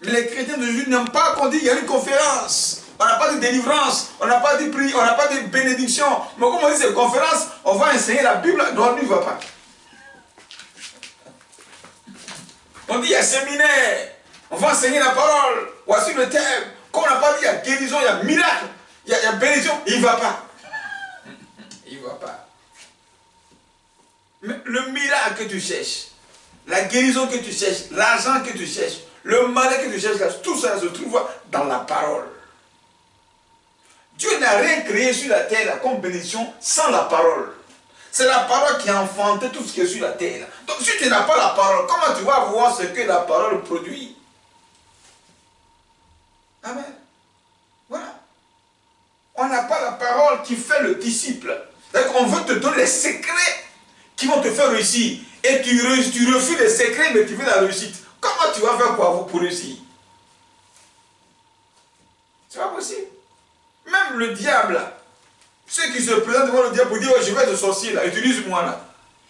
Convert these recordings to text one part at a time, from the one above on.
Mais les chrétiens d'aujourd'hui n'aiment pas qu'on dise qu'il y a une conférence. On n'a pas de délivrance, on n'a pas de prière, on n'a pas de bénédiction. Mais comme on dit c'est conférence, on va enseigner la Bible, donc lui ne va pas. On dit il y a séminaire, on va enseigner la parole. Voici le thème. Comme on n'a pas dit il y a guérison, il y a miracle, il y a bénédiction, il ne va pas. Il ne va pas. Mais le miracle que tu cherches, la guérison que tu cherches, l'argent que tu cherches, le malheur que tu cherches, tout ça se trouve dans la parole. Dieu n'a rien créé sur la terre comme bénédiction sans la parole. C'est la parole qui a enfanté tout ce qui est sur la terre. Donc si tu n'as pas la parole, comment tu vas voir ce que la parole produit? Amen. Voilà. On n'a pas la parole qui fait le disciple. On veut te donner les secrets qui vont te faire réussir. Et tu refuses les secrets, mais tu veux la réussite. Comment tu vas faire pour réussir? C'est pas possible. Même le diable, ceux qui se présentent devant le diable pour dire oh, je vais être sorcier là, utilise-moi là.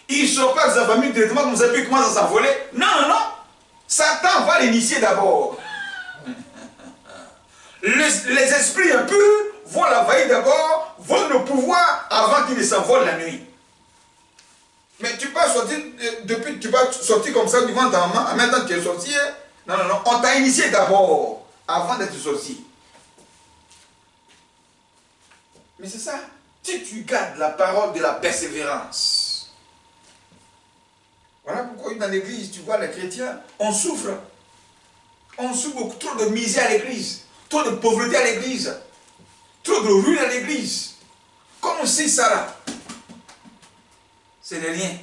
Ils ne sortent pas de sa famille directement comme ça, puis ils commencent à s'envoler. Non, non, non. Satan va l'initier d'abord. Les esprits impurs vont l'envahir d'abord, vont le pouvoir avant qu'il ne s'envole la nuit. Mais tu peux sortir, tu peux sortir comme ça devant ta maman, en même temps que tu es sorcier. Non, non, non. On t'a initié d'abord, avant d'être sorcier. Mais c'est ça. Si tu gardes la parole de la persévérance. Voilà pourquoi dans l'église, tu vois, les chrétiens, on souffre. On souffre beaucoup, trop de misère à l'église, trop de pauvreté à l'église, trop de ruine à l'église. Comme si ça là, c'est de rien.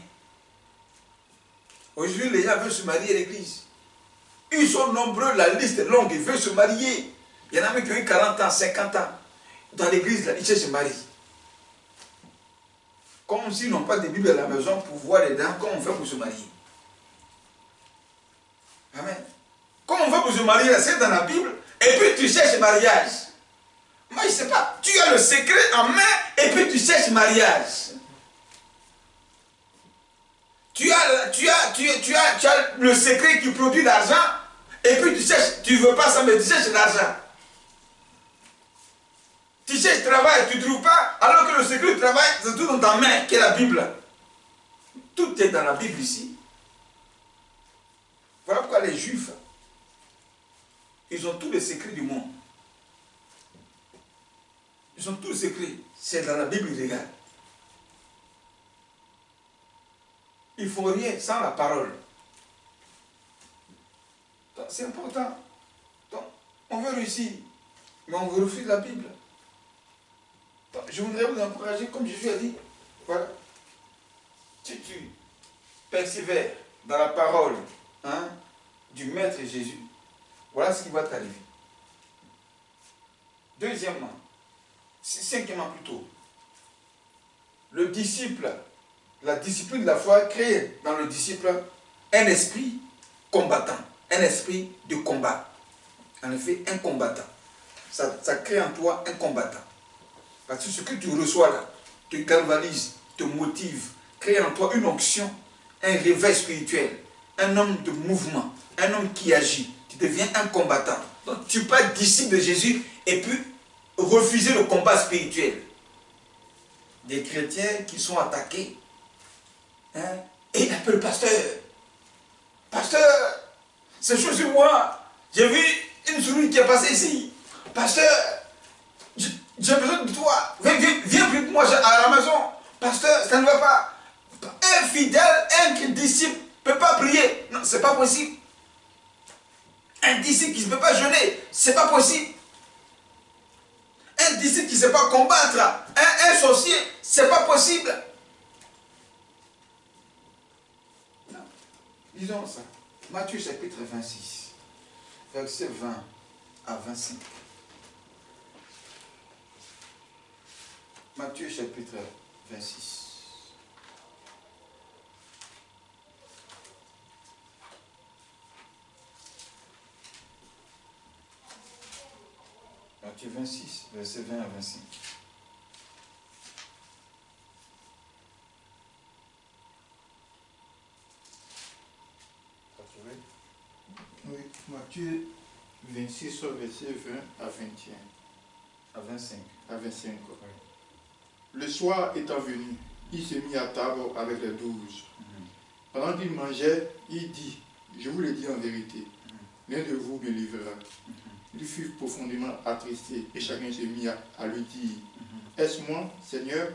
Aujourd'hui, les gens veulent se marier à l'église. Ils sont nombreux, la liste est longue, ils veulent se marier. Il y en a même qui ont eu 40 ans, 50 ans. Dans l'église, ils cherchent à se marier. Comme s'ils n'ont pas de Bible à la maison pour voir les dents, comment on fait pour se marier. Amen. Comment on fait pour se marier, c'est dans la Bible, et puis tu cherches mariage. Moi, je ne sais pas, tu as le secret en main, et puis tu cherches mariage. Tu as le secret qui produit l'argent, et puis tu cherches, tu ne veux pas ça, mais tu cherches l'argent. Tu cherches travail, tu ne trouves pas, alors que le secret du travail, c'est tout dans ta main, qui est la Bible. Tout est dans la Bible ici. Voilà pourquoi les Juifs, ils ont tous les secrets du monde. Ils ont tous les secrets. C'est dans la Bible, ils regardent. Ils ne font rien sans la parole. C'est important. Donc, on veut réussir, mais on refuse la Bible. Donc, je voudrais vous encourager, comme Jésus a dit, voilà. Si tu persévères dans la parole du Maître Jésus, voilà ce qui va t'arriver. Deuxièmement, cinquièmement plutôt, le disciple, la discipline de la foi crée dans le disciple un esprit combattant, un esprit de combat. En effet, un combattant. Ça crée en toi un combattant. Parce que ce que tu reçois là, te galvanise, te motive, crée en toi une onction, un réveil spirituel, un homme de mouvement, un homme qui agit. Tu deviens un combattant. Donc tu peux être disciple de Jésus et puis refuser le combat spirituel. Des chrétiens qui sont attaqués. Et il appelle le pasteur. Pasteur, c'est chose sur moi. J'ai vu une souris qui est passée ici. Pasteur, j'ai besoin de toi. Viens plus de moi à la maison. Pasteur, ça ne va pas. Un fidèle, un disciple ne peut pas prier. Non, c'est pas possible. Un disciple qui ne peut pas jeûner, c'est pas possible. Un disciple qui ne sait pas combattre, un sorcier, c'est pas possible. Non. Lisons ça. Matthieu chapitre 26, verset 20 à 25. Matthieu chapitre 26. Matthieu 26, verset 20 à 25. Oui, Matthieu 26, verset 20 à 21. À 25. À 25. Oui. Le soir étant venu, il se mit à table avec les 12. Pendant qu'il mangeait, il dit, je vous le dis en vérité, l'un de vous me livrera. Il fut profondément attristé et chacun se mit à lui dire, est-ce moi, Seigneur?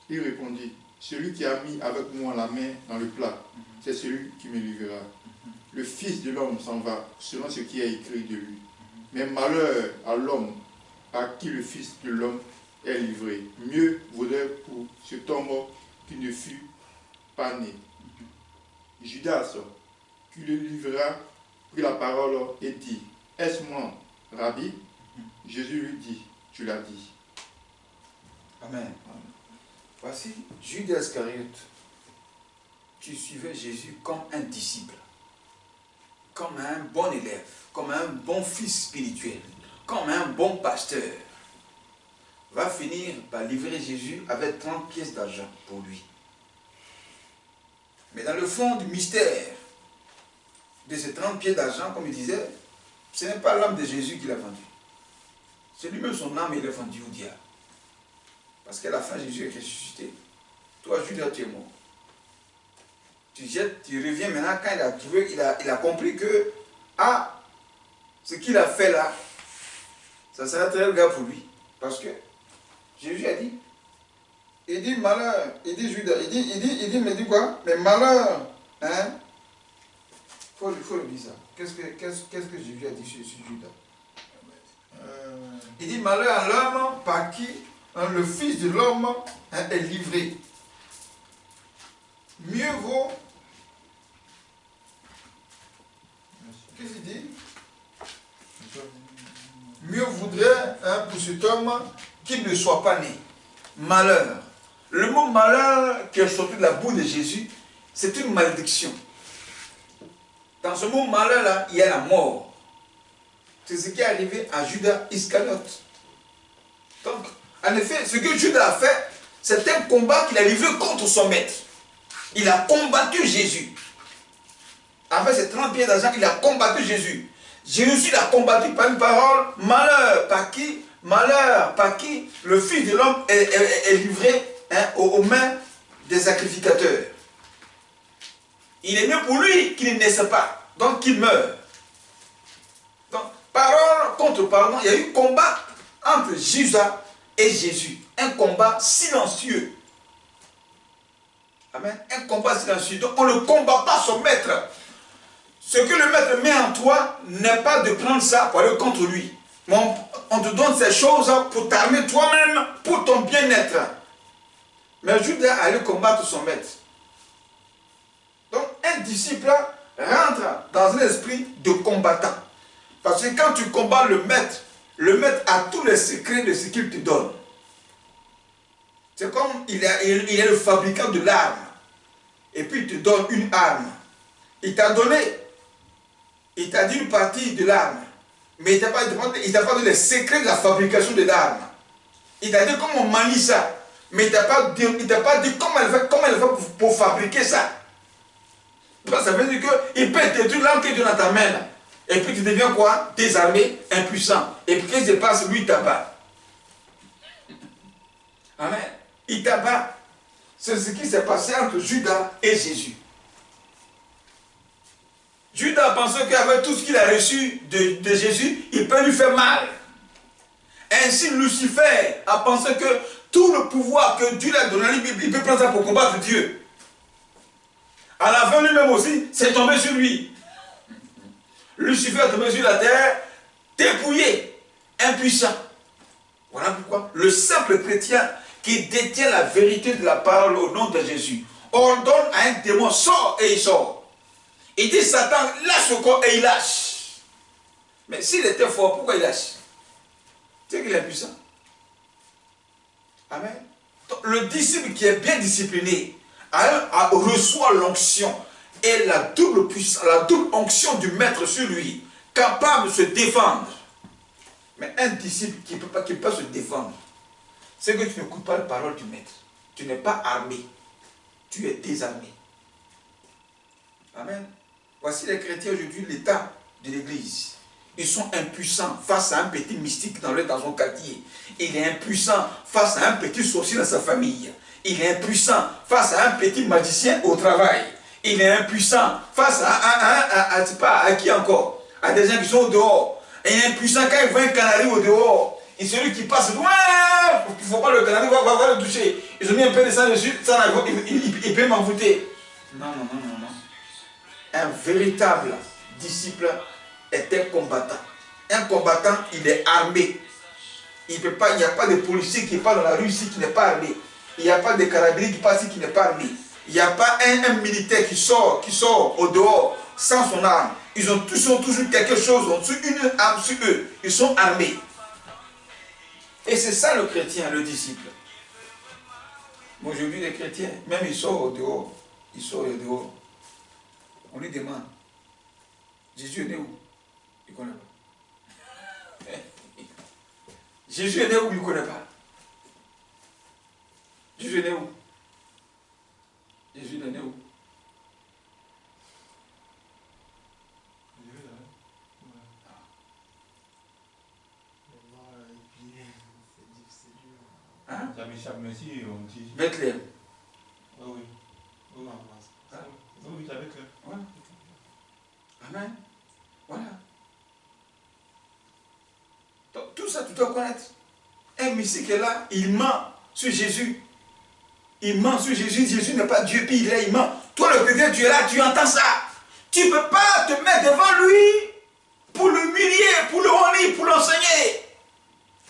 Il répondit, celui qui a mis avec moi la main dans le plat, c'est celui qui me livrera. Le Fils de l'homme s'en va, selon ce qui est écrit de lui. Mais malheur à l'homme à qui le Fils de l'homme est livré. Mieux vaudrait pour cet homme qui ne fut pas né. Judas, qui le livrera, prit la parole et dit, est-ce moi, Rabbi? Jésus lui dit, tu l'as dit. Amen. Voici Judas Iscariote. Tu suivais Jésus comme un disciple, comme un bon élève, comme un bon fils spirituel, comme un bon pasteur. Va finir par livrer Jésus avec 30 pièces d'argent pour lui. Mais dans le fond du mystère de ces 30 pièces d'argent, comme il disait, ce n'est pas l'âme de Jésus qui l'a vendu. C'est lui-même son âme, il l'a vendu au diable. Parce qu'à la fin, Jésus est ressuscité. Toi, Judas, tu es mort. Tu jettes, tu reviens maintenant quand il a trouvé, il a compris que, ah, ce qu'il a fait là, ça sera très grave pour lui. Parce que Jésus a dit, il dit malheur, il dit Judas, mais dit quoi? Mais malheur, hein? Faut le dire ça. Qu'est-ce que Jésus a dit sur Judas? Il dit malheur à l'homme par qui le Fils de l'homme est livré. Mieux vaut. Qu'est-ce qu'il dit? Mieux vaudrait pour cet homme qu'il ne soit pas né. Malheur. Le mot malheur qui est sorti de la bouche de Jésus, c'est une malédiction. Dans ce mot malheur-là, il y a la mort. C'est ce qui est arrivé à Judas Iscariote. Donc, en effet, ce que Judas a fait, c'est un combat qu'il a livré contre son maître. Il a combattu Jésus. Avec ses 30 pieds d'argent, il a combattu Jésus. Jésus l'a combattu par une parole, malheur par qui? Malheur par qui le Fils de l'homme est livré aux mains des sacrificateurs. Il est mieux pour lui qu'il ne naisse pas, donc qu'il meure. Donc, parole contre parole, il y a eu combat entre Judas et Jésus. Un combat silencieux. Amen. Un combat silencieux. Donc, on ne combat pas son maître. Ce que le maître met en toi n'est pas de prendre ça pour aller contre lui. Mais on te donne ces choses pour t'armer toi-même, pour ton bien-être. Mais Judas allait combattre son maître. Donc, un disciple rentre dans un esprit de combattant. Parce que quand tu combats le maître a tous les secrets de ce qu'il te donne. C'est comme il est le fabricant de l'arme. Et puis il te donne une arme. Il t'a donné. Il t'a dit une partie de l'arme. Mais il t'a pas donné les secrets de la fabrication de l'arme. Il t'a dit comment on manie ça. Mais il t'a pas dit comment elle fait pour fabriquer ça. Donc ça veut dire qu'il peut détruire l'arme que tu as dans ta main. Et puis tu deviens quoi? Désarmé, impuissant. Et puis qu'est-ce qui se passe? Lui, il t'abat. Amen. Il t'abat. C'est ce qui s'est passé entre Judas et Jésus. Judas pensait qu'avec tout ce qu'il a reçu de Jésus, il peut lui faire mal. Ainsi, Lucifer a pensé que tout le pouvoir que Dieu lui a donné, il peut prendre ça pour combattre Dieu. À la fin, lui-même aussi, c'est tombé sur lui. Lucifer est tombé sur la terre, dépouillé, impuissant. Voilà pourquoi le simple chrétien qui détient la vérité de la parole au nom de Jésus ordonne à un démon, sors et il sort. Il dit Satan, lâche le corps et il lâche. Mais s'il était fort, pourquoi il lâche? C'est qu'il est puissant. Amen. Donc, le disciple qui est bien discipliné reçoit l'onction et la double puissance, la double onction du maître sur lui, capable de se défendre. Mais un disciple qui peut se défendre, c'est que tu n'écoutes pas la parole du maître. Tu n'es pas armé. Tu es désarmé. Amen. Voici les chrétiens aujourd'hui, l'état de l'église. Ils sont impuissants face à un petit mystique dans son quartier. Il est impuissant face à un petit sorcier dans sa famille. Il est impuissant face à un petit magicien au travail. Il est impuissant face à qui encore? À des gens qui sont au dehors. Il est impuissant quand il voit un canari au dehors. Et celui qui passe loin, il ne faut pas le canari, va le toucher. Ils ont mis un peu de sang dessus, il peut m'envoûter. Non. Un véritable disciple est un combattant. Un combattant, il est armé. Il n'y a pas de policier qui part dans la rue ici qui n'est pas armé. Il n'y a pas de carabinier qui passe ici qui n'est pas armé. Il n'y a pas un militaire qui sort au dehors sans son arme. Ils ont toujours quelque chose, ils ont une arme sur eux. Ils sont armés. Et c'est ça le chrétien, le disciple. Aujourd'hui, les chrétiens, même ils sortent au dehors. Ils sortent au dehors. On lui demande, Jésus est né où? Il ne connaît pas. Jésus est né où? Il ne connaît pas. Jésus est né où? Jésus est né où? Hein? Bethléem. Oui. Oui, c'est avec eux. Voilà. Amen. Voilà. Donc, tout ça, tu dois connaître. Un mystique est là, il ment sur Jésus. Il ment sur Jésus. Jésus n'est pas Dieu, puis il ment. Toi, le chrétien, tu es là, tu entends ça. Tu ne peux pas te mettre devant lui pour l'humilier, pour le honner, pour l'enseigner.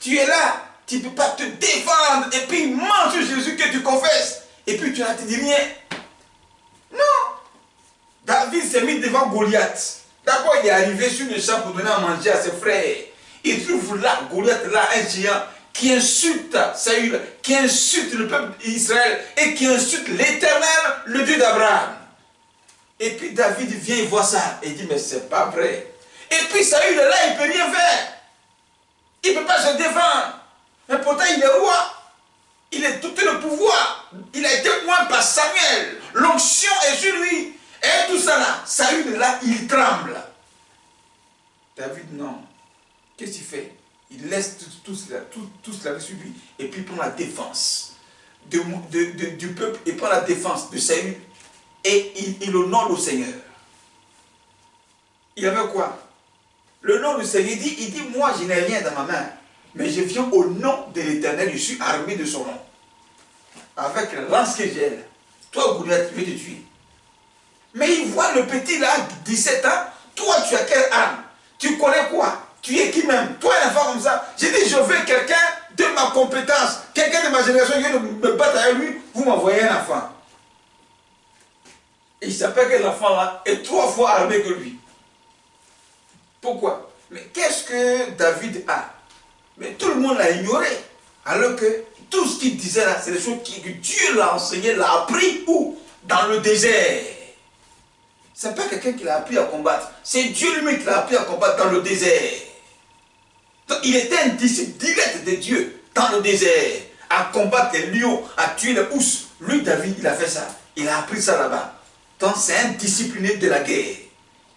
Tu es là. Tu ne peux pas te défendre et puis il ment sur Jésus que tu confesses. Et puis tu ne te dis rien. Non. David s'est mis devant Goliath. D'abord, il est arrivé sur le champ pour donner à manger à ses frères. Il trouve là, Goliath, là, un géant qui insulte Saül, qui insulte le peuple d'Israël et qui insulte l'Éternel, le Dieu d'Abraham. Et puis David vient voir ça et dit, mais c'est pas vrai. Et puis Saül est là, il ne peut rien faire. Il ne peut pas se défendre. Mais pourtant, il est roi. Il a tout le pouvoir. Il a été oint par Samuel. L'onction est sur lui. Et tout ça là, Saül est là, il tremble. David, non. Qu'est-ce qu'il fait? Il laisse tout cela sur lui. Et puis il prend la défense du peuple. Il prend la défense de Saül. Et il honore le Seigneur. Il avait quoi? Le nom du Seigneur, il dit, moi je n'ai rien dans ma main. Mais je viens au nom de l'Éternel, je suis armé de son nom. Avec la lance que j'ai. Toi, Goliath, je vais te tuer. Mais il voit le petit là, 17 ans. Toi, tu as quelle arme? Tu connais quoi? Tu es qui même? Toi, un enfant comme ça. J'ai dit, je veux quelqu'un de ma compétence. Quelqu'un de ma génération qui vient de me battre avec lui. Vous m'envoyez un enfant. Et il s'appelle que l'enfant là est 3 fois armé que lui. Pourquoi? Mais qu'est-ce que David a? Mais tout le monde l'a ignoré. Alors que tout ce qu'il disait là, c'est des choses que Dieu l'a enseigné, l'a appris où? Dans le désert. Ce n'est pas quelqu'un qui l'a appris à combattre. C'est Dieu lui-même qui l'a appris à combattre dans le désert. Donc il était un disciple direct de Dieu dans le désert. À combattre les lions, à tuer les ours. Lui, David, il a fait ça. Il a appris ça là-bas. Donc c'est un discipliné de la guerre.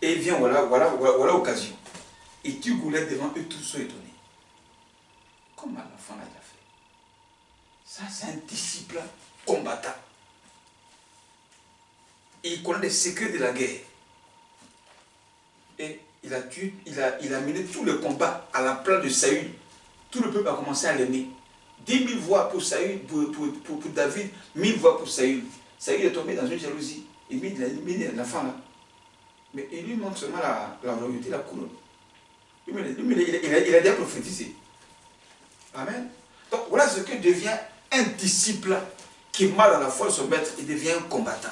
Et il vient, voilà l'occasion. Et tu Goliath devant eux, tous sont étonnés. Comment l'enfant l'a fait? Ça, c'est un disciple combattant. Et il connaît les secrets de la guerre. Et il a tué, il a mené tout le combat à la place de Saül. Tout le peuple a commencé à l'aimer. 10 000 voix pour Saül, pour David, 1000 voix pour Saül. Saül est tombé dans une jalousie. Il a mis l'enfant là. Mais il lui manque seulement la royauté, la couronne. Il a déjà prophétisé. Amen. Donc voilà ce que devient un disciple qui marche dans la foi de son maître, il devient un combattant.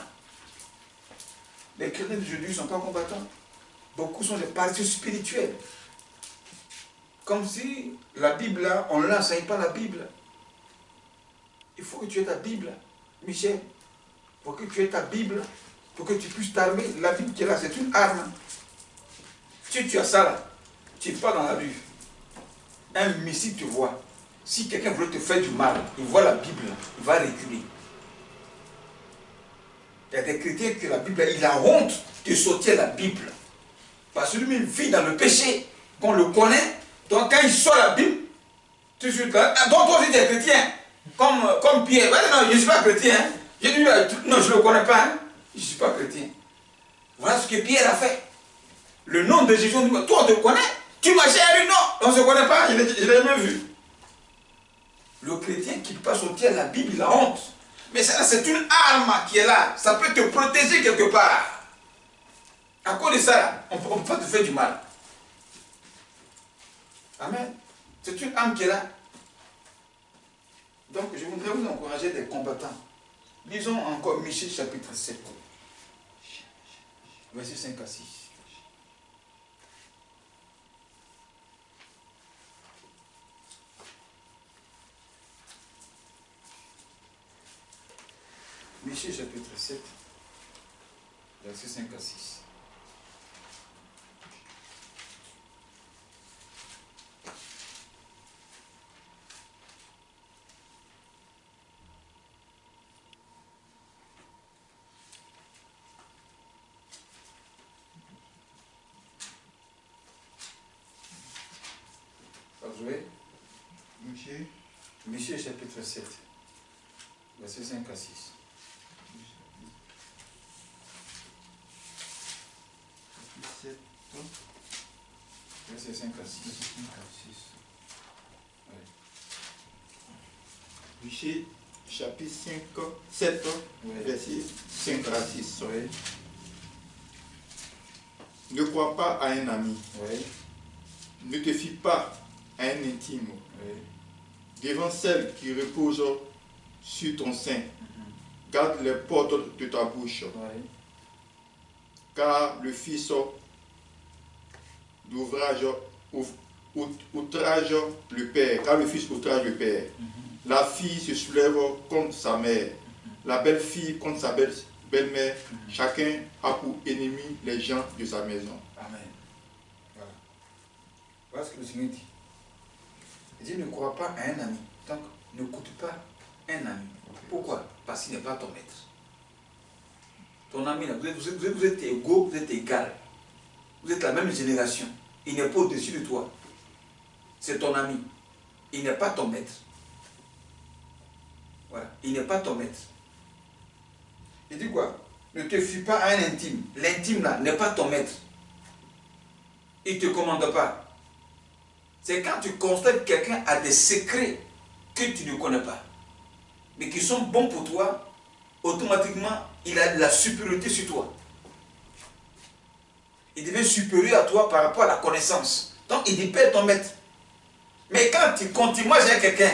Les chrétiens d'aujourd'hui ne sont pas combattants. Beaucoup sont des partis spirituels. Comme si la Bible là, on ne l'enseigne pas la Bible. Il faut que tu aies ta Bible, Michel. Il faut que tu aies ta Bible pour que tu puisses t'armer. La Bible qui est là, c'est une arme. Si tu as ça là, tu pars dans la rue. Un missile te voit. Si quelqu'un veut te faire du mal, il voit la Bible, il va reculer. Il y a des chrétiens que la Bible, il a honte de sortir la Bible. Parce que lui, il vit dans le péché. qu'on le connaît. Donc quand il sort la Bible, tout de suite, donc toi aussi tu es chrétien, comme Pierre. Non, je ne suis pas chrétien. Hein. J'ai dit, non, je ne le connais pas. Hein. Je ne suis pas chrétien. Voilà ce que Pierre a fait. Le nom de Jésus, toi tu le connais. Tu m'as cherché, non, on ne se connaît pas, je ne l'ai jamais vu. Le chrétien qui ne peut pas sortir la Bible, il a honte. Mais ça, c'est une arme qui est là. Ça peut te protéger quelque part. À cause de ça, on peut pas te faire du mal. Amen. C'est une arme qui est là. Donc, je voudrais vous encourager des combattants. Lisons encore Michée chapitre 7, versets 5 à 6. Michée chapitre 7, versets 5 à 6. Vous voyez? Michée chapitre 7, versets 5 à 6. Verset 5 à 6. Oui. Michée, chapitre 7, oui. Verset 5 à 6. Oui. Ne crois pas à un ami. Oui. Ne te fie pas à un intime. Oui. Devant celle qui repose sur ton sein, garde les portes de ta bouche. Oui. Car le fils d'ouvrage outrage le père, car le fils outrage le père. La fille se soulève contre sa mère, la belle-fille contre sa belle-mère. Chacun a pour ennemi les gens de sa maison. Amen. Voilà. Voilà ce que le Seigneur dit. Il dit, ne crois pas à un ami. Donc, n'écoute pas un ami. Pourquoi? Parce qu'il n'est pas ton maître. Ton ami, là, vous êtes égaux, vous êtes égal. Vous êtes la même génération. Il n'est pas au-dessus de toi. C'est ton ami. Il n'est pas ton maître. Voilà. Il n'est pas ton maître. Il dit quoi? Ne te fie pas à un intime. L'intime là n'est pas ton maître. Il ne te commande pas. C'est quand tu constates que quelqu'un a des secrets que tu ne connais pas, mais qui sont bons pour toi, automatiquement, il a de la supériorité sur toi. Il devient supérieur à toi par rapport à la connaissance. Donc, il dit, paie ton maître. Mais quand tu continues, moi j'ai quelqu'un,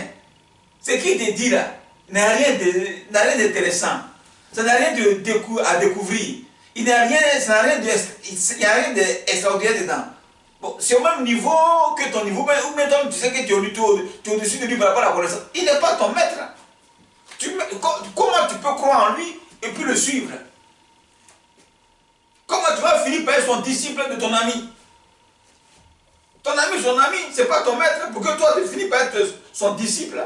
ce qu'il te dit là, n'a rien d'intéressant. Ça n'a rien à découvrir. Il n'y a rien d'extraordinaire dedans. Bon, c'est au même niveau que ton niveau, ou même tu sais que tu es au-dessus de lui par rapport à la connaissance. Il n'est pas ton maître. Comment tu peux croire en lui et puis le suivre? Comment tu vas finir par être son disciple de ton ami? Ton ami, son ami, ce n'est pas ton maître pour que toi tu finis par être son disciple.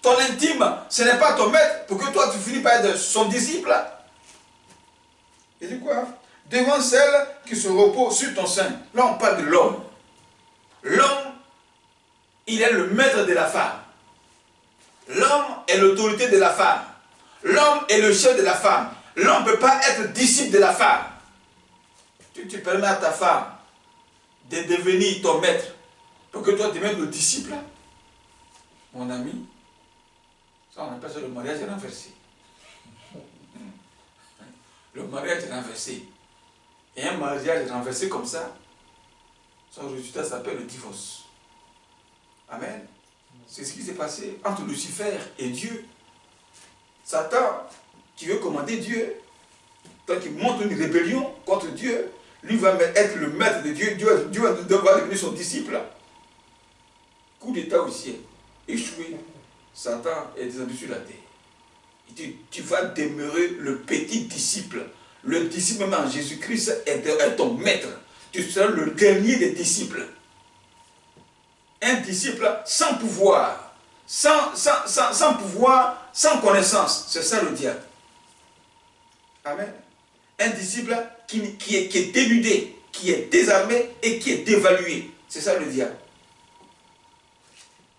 Ton intime, ce n'est pas ton maître pour que toi tu finis par être son disciple. Il dit quoi? Devant celle qui se repose sur ton sein. Là on parle de l'homme. L'homme, il est le maître de la femme. L'homme est l'autorité de la femme. L'homme est le chef de la femme. L'homme ne peut pas être disciple de la femme. Tu permets à ta femme de devenir ton maître pour que toi tu deviennes le disciple. Mon ami, ça on appelle ça le mariage renversé. Le mariage renversé. Et un mariage renversé comme ça, son résultat s'appelle le divorce. Amen. C'est ce qui s'est passé entre Lucifer et Dieu. Satan, qui veut commander Dieu, tant qu'il montre une rébellion contre Dieu, lui va être le maître de Dieu, Dieu va devenir son disciple. Coup d'état au ciel, échoué, Satan est descendu sur la terre. Il dit, tu vas demeurer le petit disciple. Le disciple même en Jésus-Christ est ton maître. Tu seras le dernier des disciples. Un disciple sans pouvoir, sans pouvoir, sans connaissance. C'est ça le diable. Amen. Un disciple qui est dénudé, qui est désarmé et qui est dévalué. C'est ça le diable.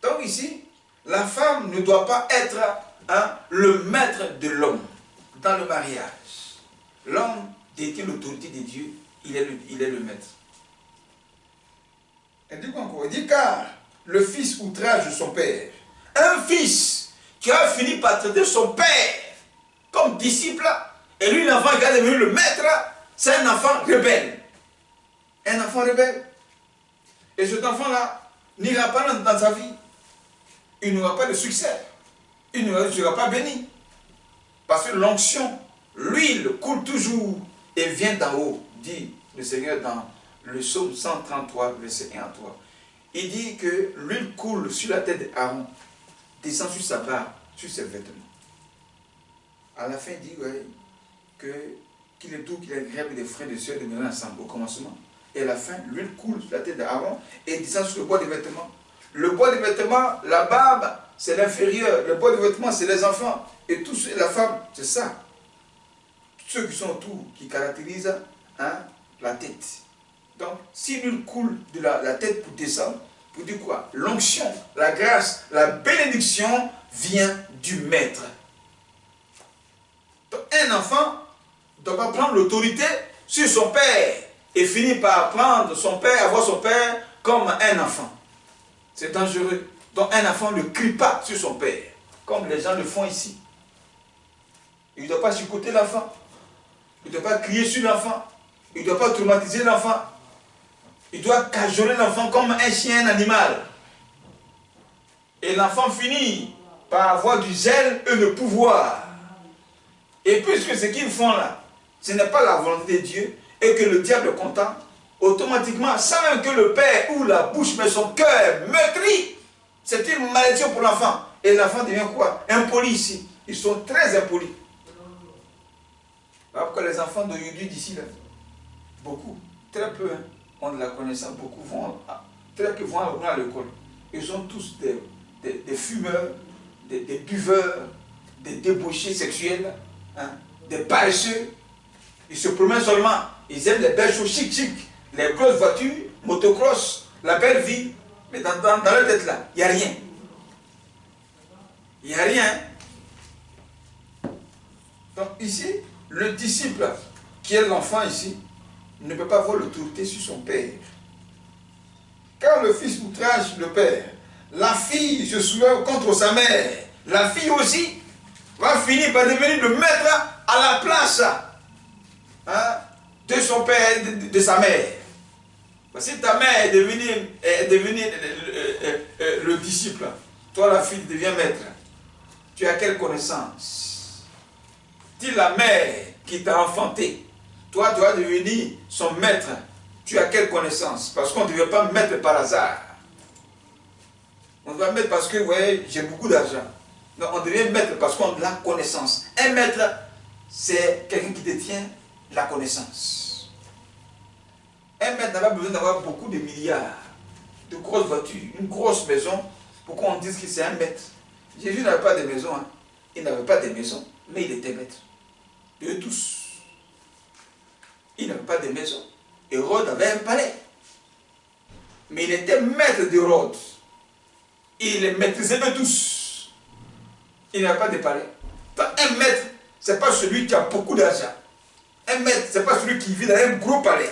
Donc ici, la femme ne doit pas être le maître de l'homme dans le mariage. L'homme détient l'autorité de Dieu, il est le maître. Elle dit quoi encore? Elle dit car le fils outrage son père. Un fils qui a fini par traiter son père comme disciple, et lui l'enfant qui a devenu le maître, c'est un enfant rebelle. Un enfant rebelle. Et cet enfant-là n'ira pas dans sa vie. Il n'aura pas de succès. Il ne sera pas béni. Parce que l'onction, l'huile coule toujours et vient d'en haut, dit le Seigneur dans le psaume 133, verset 1 à 3. Il dit que l'huile coule sur la tête d'Aaron, descend sur sa barbe, sur ses vêtements. À la fin, il dit ouais, qu'il est doux, qu'il est agréable des frères et des sœurs de venir ensemble au commencement. Et à la fin, l'huile coule sur la tête d'Aaron et descend sur le bois des vêtements. Le bois des vêtements, la barbe, c'est l'inférieur. Le bois des vêtements, c'est les enfants. Et tout la femme, c'est ça. Tous ceux qui sont autour, qui caractérisent la tête. Donc, si l'huile coule de la tête pour descendre, pour dire quoi? L'onction, la grâce, la bénédiction vient du maître. Donc, un enfant ne doit pas prendre l'autorité sur son père et finir par prendre son père, avoir son père comme un enfant. C'est dangereux. Donc, un enfant ne crie pas sur son père, comme les gens le font ici. Il ne doit pas chicoter l'enfant. Il ne doit pas crier sur l'enfant. Il ne doit pas traumatiser l'enfant. Il doit cajoler l'enfant comme un chien, un animal. Et l'enfant finit par avoir du zèle et le pouvoir. Et puisque ce qu'ils font là, ce n'est pas la volonté de Dieu, et que le diable est content, automatiquement, sans même que le père ou la bouche, mais son cœur meurtrit, c'est une malédiction pour l'enfant. Et l'enfant devient quoi? Impoli ici. Ils sont très impolis. Voilà pourquoi les enfants d'aujourd'hui d'ici, là, beaucoup, très peu, ont de la connaissance, beaucoup très peu vont à l'école. Ils sont tous des fumeurs, des buveurs, des débauchés sexuels, des paresseux. Ils se promènent seulement, ils aiment les belles choses chic, les grosses voitures, motocross, la belle vie, mais dans leur tête là, il n'y a rien. Il n'y a rien. Donc ici, le disciple, qui est l'enfant ici, ne peut pas avoir l'autorité sur son père. Quand le fils outrage le père, la fille se soulève contre sa mère. La fille aussi va finir par devenir le maître à la place de son père, de sa mère. Si ta mère est devenue le disciple, toi la fille deviens maître. Tu as quelle connaissance? Dis la mère qui t'a enfanté. Toi, tu vas devenir son maître. Tu as quelle connaissance? Parce qu'on ne devait pas mettre par hasard. On doit mettre parce que, vous voyez, j'ai beaucoup d'argent. Non, on devait mettre parce qu'on a la connaissance. Un maître, c'est quelqu'un qui détient la connaissance. Un maître n'a pas besoin d'avoir beaucoup de milliards, de grosses voitures, une grosse maison, pour qu'on dise que c'est un maître. Jésus n'avait pas de maison. Il n'avait pas de maison, mais il était maître. De tous. Il n'avait pas de maison. Hérode avait un palais. Mais il était maître d'Hérode. Il les maîtrisait de tous. Il n'avait pas de palais. Donc, un maître, ce n'est pas celui qui a beaucoup d'argent. Un maître, ce n'est pas celui qui vit dans un gros palais.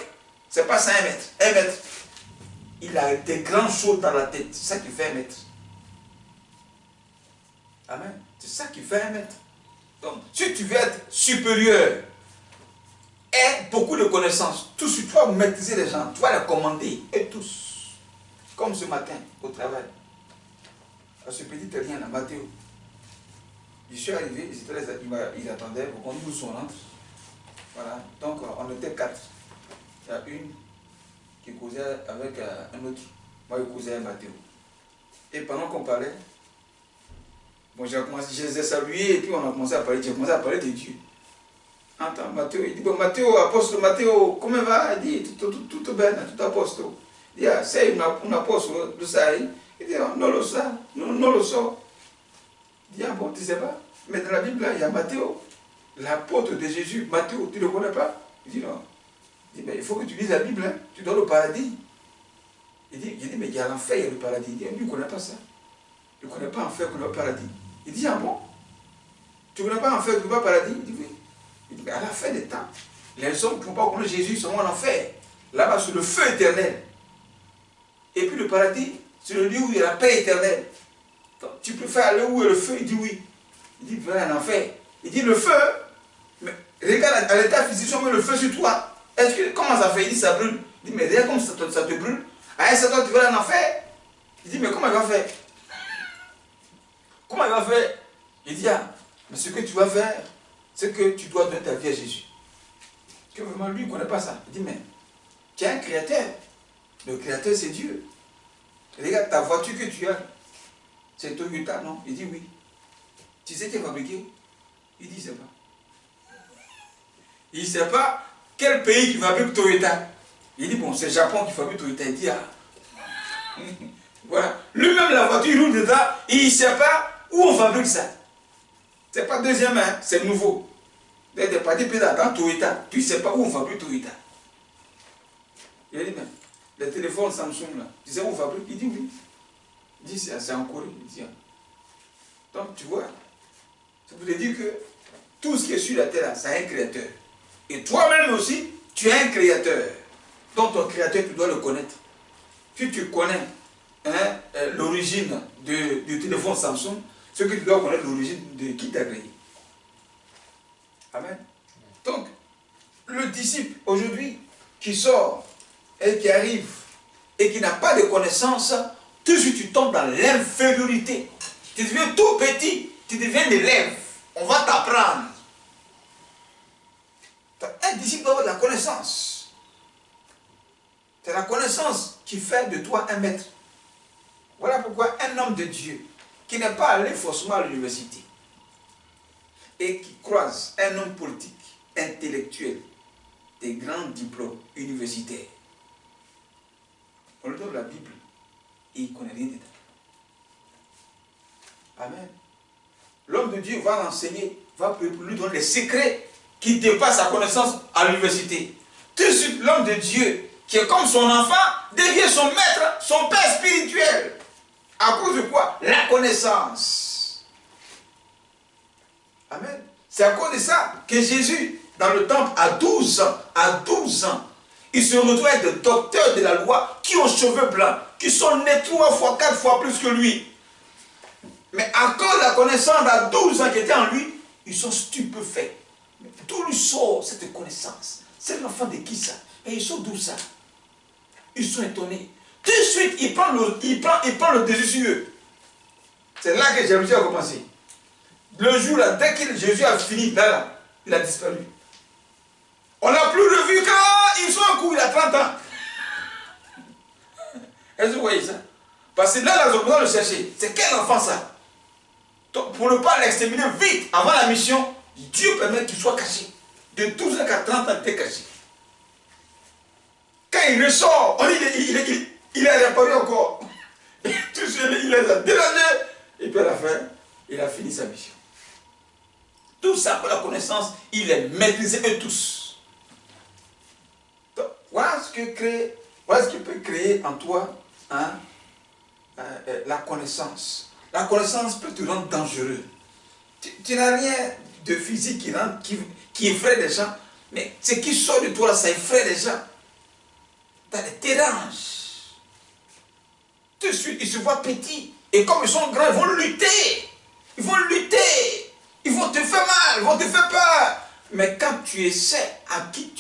Ce n'est pas ça un maître. Un maître, il a des grandes choses dans la tête. C'est ça qui fait un maître. Amen. C'est ça qui fait un maître. Donc, si tu veux être supérieur, aie beaucoup de connaissances. Tout tu vas maîtriser les gens, tu vas les commander, et tous. Comme ce matin, au travail. À ce petit rien là, Mathéo. Je suis arrivé, ils attendaient, on nous rentre. Voilà, donc on était 4. Il y a une qui causait avec un autre. Moi, je causais avec Mathéo. Et pendant qu'on parlait, bon, je les ai salués et puis on a commencé à parler. J'ai commencé à parler de Dieu. Entends, Mathéo, il dit, bon, Mathéo, apôtre Mathéo, comment va? Il dit, tout bien, tout apôtre. Il dit, ah, c'est un apôtre de ça. Il dit, non, le ça, non, le ça. Il dit, ah bon, tu ne sais pas? Mais dans la Bible, là, il y a Mathéo, l'apôtre de Jésus. Mathéo, tu ne le connais pas? Il dit, non. Il dit, mais il faut que tu lises la Bible, hein. Tu dois le paradis. Il dit, mais il y a l'enfer, il y a le paradis. Il dit, lui, il ne connaît pas ça. Il ne connaît pas l'enfer, il ne connaît pas le paradis. Il dit, ah bon? Tu ne connais pas l'enfer, tu ne connais pas le paradis? Il dit, oui. Il dit, mais à la fin des temps, les hommes qui ne vont pas connaître Jésus seront en enfer. Là-bas, sur le feu éternel. Et puis le paradis, c'est le lieu où il y a la paix éternelle. Donc, tu préfères aller où est le feu? Il dit oui. Il dit, va en enfer. Il dit, le feu, mais regarde à l'état physique, si on met le feu sur toi, est-ce que, comment ça fait? Il dit, ça brûle. Il dit, mais regarde comme ça te brûle. À un certain temps, tu vas aller en enfer. Il dit, mais comment il va faire? Comment il va faire? Il dit, ah, mais ce que tu vas faire, c'est que tu dois donner ta vie à Jésus. Que vraiment, lui, il ne connaît pas ça. Il dit, mais tu es un créateur. Le créateur, c'est Dieu. Regarde, ta voiture que tu as, c'est Toyota, non? Il dit, oui. Tu sais qui est fabriqué? Il dit, il ne sait pas. Il ne sait pas quel pays qui fabrique Toyota. Il dit, bon, c'est le Japon qui fabrique Toyota. Il dit, ah. Voilà. Lui-même, la voiture, il roule dedans, et il ne sait pas où on fabrique ça. Ce n'est pas deuxième main, c'est nouveau. Des parties dans Toyota, tu ne sais pas où on fabrique Toyota. Il a dit, mais les téléphones Samsung, là, tu sais où on fabrique? Il dit, oui. Il dit, c'est en Corée. Il dit, ah. Donc, tu vois, ça voulait dire que tout ce qui est sur la terre, ça a un créateur. Et toi-même aussi, tu es un créateur. Donc, ton créateur, tu dois le connaître. Si tu connais hein, l'origine du téléphone Samsung, ce que tu dois connaître l'origine de qui t'a créé. Amen. Donc, le disciple aujourd'hui qui sort et qui arrive et qui n'a pas de connaissances, tout de suite tu tombes dans l'infériorité. Tu deviens tout petit, tu deviens élève. On va t'apprendre. Un disciple doit avoir de la connaissance. C'est la connaissance qui fait de toi un maître. Voilà pourquoi un homme de Dieu qui n'est pas allé forcément à l'université et qui croise un homme politique, intellectuel, des grands diplômes universitaires, on lui donne la Bible et il ne connaît rien dedans. Amen. L'homme de Dieu va l'enseigner, va lui donner les secrets qui dépassent sa connaissance à l'université. Tout de suite, l'homme de Dieu, qui est comme son enfant, devient son maître, son père spirituel. À cause de quoi? La connaissance. Amen. C'est à cause de ça que Jésus, dans le temple, à 12 ans, il se retrouve avec des docteurs de la loi qui ont cheveux blancs, qui sont nés 3 fois, 4 fois plus que lui. Mais à cause de la connaissance à 12 ans qui était en lui, ils sont stupéfaits. D'où lui sort cette connaissance? C'est l'enfant de qui ça? Et ils sont d'où ça? Ils sont étonnés. Tout de suite, il prend le dessus sur eux. C'est là que Jésus a commencé. Le jour là, dès que Jésus a fini, là, il a disparu. On l'a plus revu quand ils sont en cours, il a 30 ans. Est-ce que vous voyez ça? Parce que là, ils ont besoin de le chercher. C'est quel enfant ça? Donc, pour ne pas l'exterminer vite, avant la mission, Dieu permet qu'il soit caché. De 12 ans à 30 ans, il était caché. Quand il ressort, on dit il est réapparu encore. Tout seul, il les a dérangés. Et puis à la fin, il a fini sa mission. Tout ça pour la connaissance, il les maîtrisait eux tous. Donc, voilà ce qui peut créer en toi hein, la connaissance. La connaissance peut te rendre dangereux. Tu n'as rien de physique qui effraie les gens, mais ce qui sort de toi, ça effraie les gens. Ça les dérange. Tout de suite, ils se voient petits. Et comme ils sont grands, ils vont lutter. Ils vont lutter. Ils vont te faire mal, ils vont te faire peur. Mais quand tu essaies en qui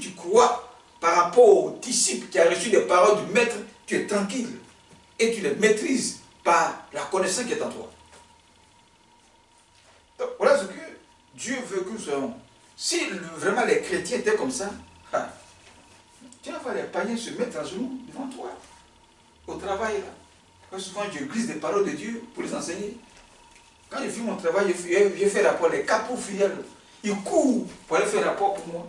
tu crois, par rapport au disciple qui a reçu les paroles du maître, tu es tranquille. Et tu les maîtrises par la connaissance qui est en toi. Donc, voilà ce que Dieu veut que nous soyons. Si vraiment les chrétiens étaient comme ça, tu vas voir les païens se mettre à genoux devant toi, au travail là. Quand souvent je glisse des paroles de Dieu pour les enseigner. Quand je fais mon travail, je fais rapport, les capos fidèles, ils courent pour aller faire rapport pour moi.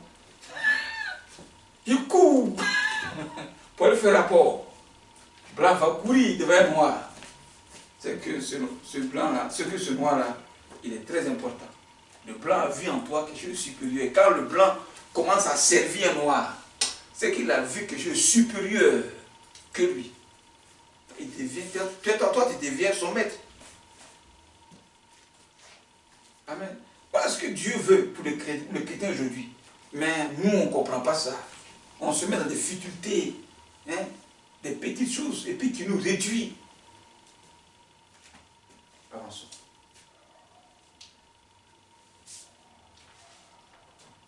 Ils courent pour aller faire rapport. Blanc va courir devant un noir. C'est que ce blanc-là, ce noir-là, il est très important. Le blanc a vu en toi quelque chose de supérieur. Et quand le blanc commence à servir un noir, c'est qu'il a vu quelque chose de supérieur que lui. toi, tu deviens son maître. Amen. Voilà ce que Dieu veut pour le chrétien aujourd'hui. Mais nous, on ne comprend pas ça. On se met dans des difficultés, hein, des petites choses, et puis qui nous réduit. Avançons.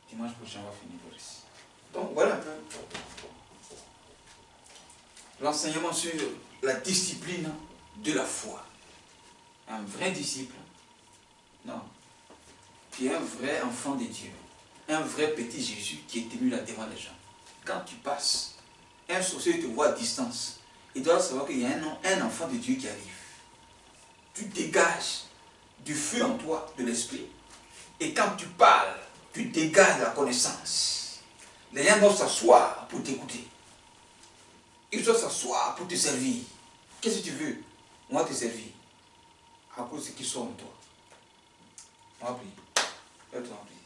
Dimanche prochain, on va finir par ici. Donc voilà un peu l'enseignement sur la discipline de la foi. Un vrai disciple, non, qui est un vrai enfant de Dieu, un vrai petit Jésus qui est tenu là devant les gens. Quand tu passes, un sorcier te voit à distance, il doit savoir qu'il y a un enfant de Dieu qui arrive. Tu dégages du feu en toi, de l'esprit, et quand tu parles, tu dégages la connaissance. Les gens doivent s'asseoir pour t'écouter. Ils doivent s'asseoir pour te servir. Qu'est-ce que tu veux? On va te servir. À cause de ce qui sont en toi. On va prier. Fais-toi en prier.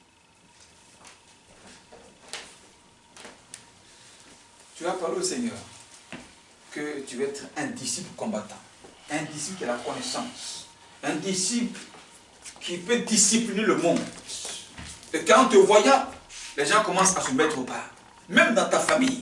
Tu vas parler au Seigneur que tu veux être un disciple combattant. Un disciple qui a la connaissance. Un disciple qui peut discipliner le monde. Et qu'en te voyant, les gens commencent à se mettre au pas. Même dans ta famille.